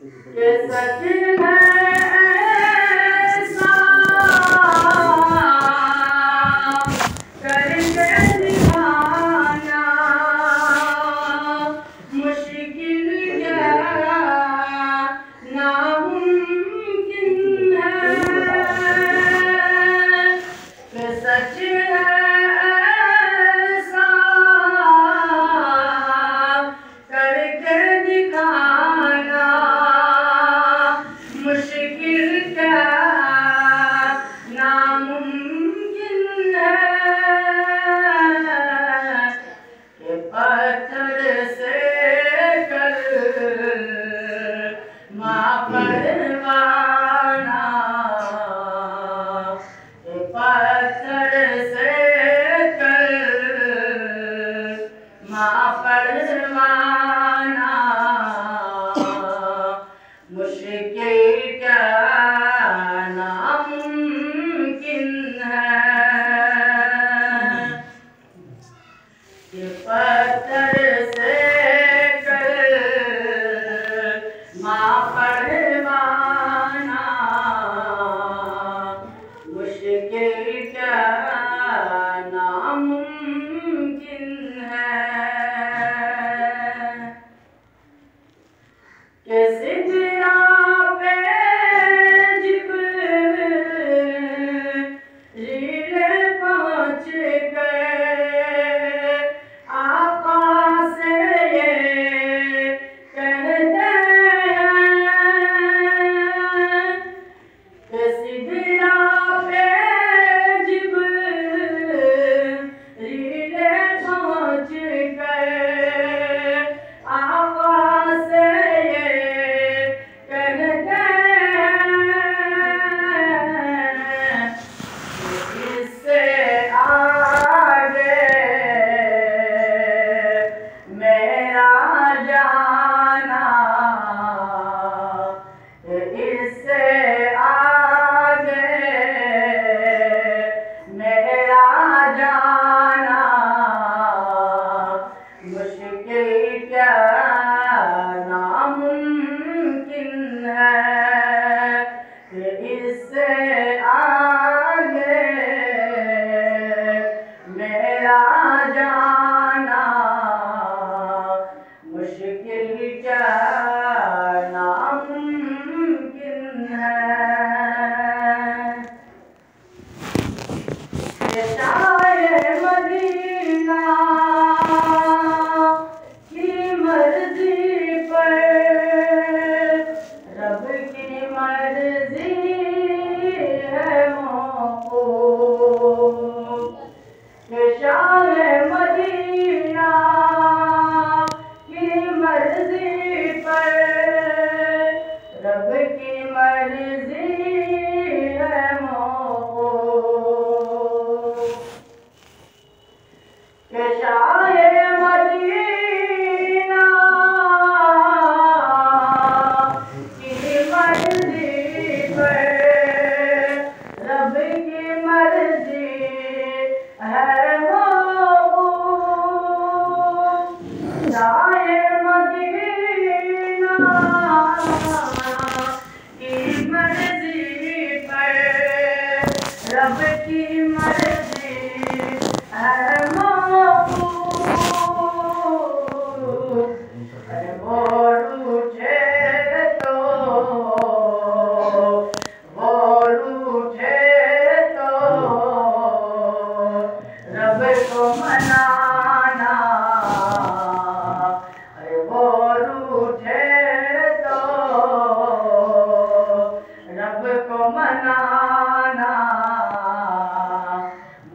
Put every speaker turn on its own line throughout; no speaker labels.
के सच है ऐसा करके दिखाना मुश्किल क्या नामुमकिन है कि सच है ऐसा करके दिखाना मुश्किल क्या नामुमकिन है कि पत्थर से कर परवाना कि पत्थर से कर परवाना मुश्किल क्या नामुमकिन है कि पत्थर से कर परवाना मुश्किल क्या नामुमकिन है कि सिदरा पे जिब्रील पहुँच गए आका से ये कहते हैं कि सिदरा पे जिब्रील पहुँच गए आका से ये कहते हैं इससे आगे मेरा जाना इससे आगे मेरा जाना मुश्किल क्या नामुमकिन है कि इससे आगे मेरा जाना मुश्किल क्या नामुमकिन है कि शाये मदीना की मर्जी पर रब की मर्जी है मौकूफ कि शाये मदीना की मर्जी पर रब की मर्जी है मौकूफ कि शाये मदीना की मर्जी पर रब की मर्जी है मौकूफ शाये मदीना की मर्जी पर रब की मर्जी है मौकूफ अरे वो रूठे तो रब को मनाना अरे वो रूठे तो रब को मनाना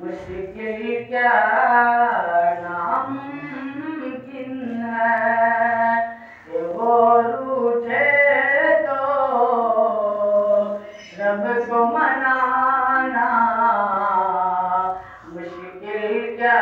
मुश्किल क्या नामुमकिन है कि वो रूठे तो रब को मनाना मुश्किल क्या